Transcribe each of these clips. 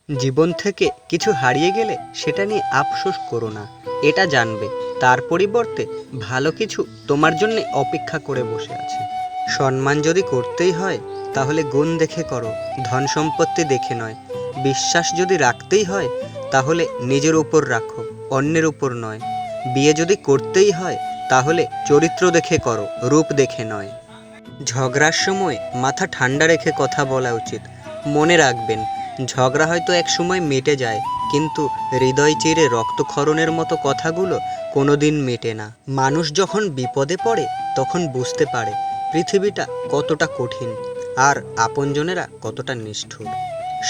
জীবন থেকে কিছু হারিয়ে গেলে সেটা নিয়ে আফসোস করো না। এটা জানবে তার পরিবর্তে ভালো কিছু তোমার জন্য অপেক্ষা করে বসে আছে। সম্মান যদি করতেই হয় তাহলে গুণ দেখে করো, ধন সম্পত্তি দেখে নয়। বিশ্বাস যদি রাখতেই হয় তাহলে নিজের উপর রাখো, অন্যের উপর নয়। বিয়ে যদি করতেই হয় তাহলে চরিত্র দেখে করো, রূপ দেখে নয়। ঝগড়ার সময় মাথা ঠান্ডা রেখে কথা বলা উচিত। মনে রাখবেন, ঝগড়া হয়তো এক সময় মেটে যায়, কিন্তু হৃদয় চিরে রক্তক্ষরণের মতো কথাগুলো কোনোদিন মেটে না। মানুষ যখন বিপদে পড়ে তখন বুঝতে পারে পৃথিবীটা কতটা কঠিন আর আপনজনেরা কতটা নিষ্ঠুর।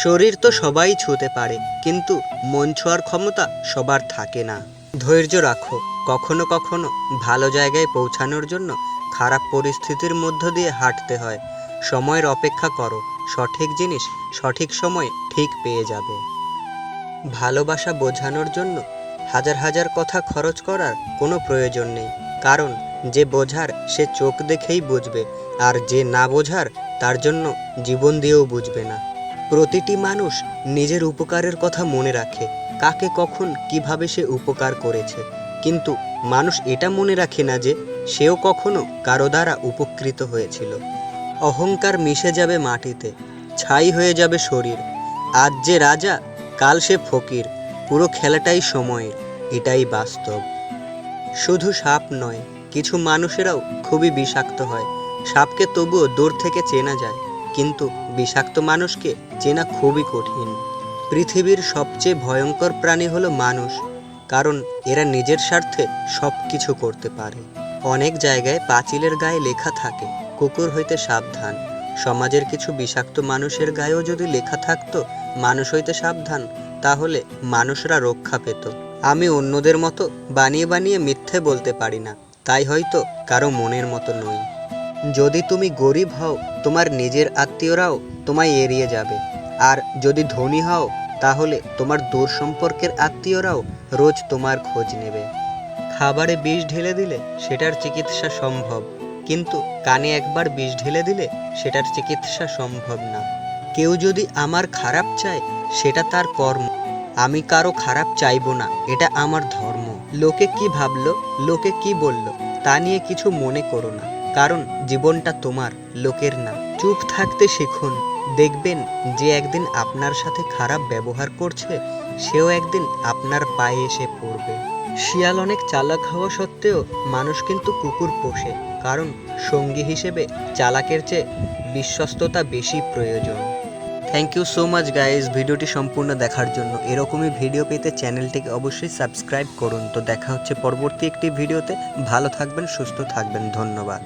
শরীর তো সবাই ছুঁতে পারে, কিন্তু মন ছোঁয়ার ক্ষমতা সবার থাকে না। ধৈর্য রাখো, কখনো কখনো ভালো জায়গায় পৌঁছানোর জন্য খারাপ পরিস্থিতির মধ্য দিয়ে হাঁটতে হয়। সময়ের অপেক্ষা করো, সঠিক জিনিস সঠিক সময় ঠিক পেয়ে যাবে। ভালোবাসা বোঝানোর জন্য হাজার হাজার কথা খরচ করার কোনো প্রয়োজন নেই, কারণ যে বোঝার সে চোখ দেখেই বুঝবে, আর যে না বোঝার তার জন্য জীবন দিয়েও বুঝবে না। প্রতিটি মানুষ নিজের উপকারের কথা মনে রাখে, কাকে কখন কিভাবে সে উপকার করেছে, কিন্তু মানুষ এটা মনে রাখে না যে সেও কখনো কারো দ্বারা উপকৃত হয়েছিল। অহংকার মিশে যাবে মাটিতে, ছাই হয়ে যাবে শরীর। আজ যে রাজা কাল সে ফকির, পুরো খেলাটাই সময়ের, এটাই বাস্তব। শুধু সাপ নয়, কিছু মানুষেরাও খুবই বিষাক্ত হয়। সাপকে তবুও দূর থেকে চেনা যায়, কিন্তু বিষাক্ত মানুষকে চেনা খুবই কঠিন। পৃথিবীর সবচেয়ে ভয়ঙ্কর প্রাণী হলো মানুষ, কারণ এরা নিজের স্বার্থে সব কিছু করতে পারে। অনেক জায়গায় পাঁচিলের গায়ে লেখা থাকে, কুকুর হইতে সাবধান। সমাজের কিছু বিষাক্ত মানুষের গায়েও যদি লেখা থাকতো, মানুষ হইতে সাবধান, তাহলে মানুষরা রক্ষা পেত। আমি অন্যদের মতো বানিয়ে বানিয়ে মিথ্যে বলতে পারি না, তাই হয়তো কারো মনের মতো নই। যদি তুমি গরিব হও, তোমার নিজের আত্মীয়রাও তোমায় এড়িয়ে যাবে, আর যদি ধনী হও তাহলে তোমার দূর সম্পর্কের আত্মীয়রাও রোজ তোমার খোঁজ নেবে। খাবারে বিষ ঢেলে দিলে সেটার চিকিৎসা সম্ভব, কিন্তু কানে একবার বিষ ঢেলে দিলে সেটার চিকিৎসা সম্ভব না। কেউ যদি আমার খারাপ চায় সেটা তার কর্ম, আমি কারো খারাপ চাইবো না, এটা আমার ধর্ম। লোকে কি ভাবলো, লোকে কি বলল, তা নিয়ে কিছু মনে করো না, কারণ জীবনটা তোমার, লোকের না। চুপ থাকতে শিখুন, দেখবেন যে একদিন আপনার সাথে খারাপ ব্যবহার করছে সেও একদিন আপনার পায়ে এসে পড়বে। শিয়াল অনেক চালাক হওয়া সত্ত্বেও মানুষ কিন্তু কুকুর পোষে, কারণ সঙ্গী হিসেবে চালাকের চেয়ে বিশ্বস্ততা বেশি প্রয়োজন। Thank you so much guys, ভিডিওটি সম্পূর্ণ দেখার জন্য। এরকমই ভিডিও পেতে চ্যানেলটিকে অবশ্যই সাবস্ক্রাইব করুন। তো দেখা হচ্ছে পরবর্তী একটি ভিডিওতে। ভালো থাকবেন, সুস্থ থাকবেন, ধন্যবাদ।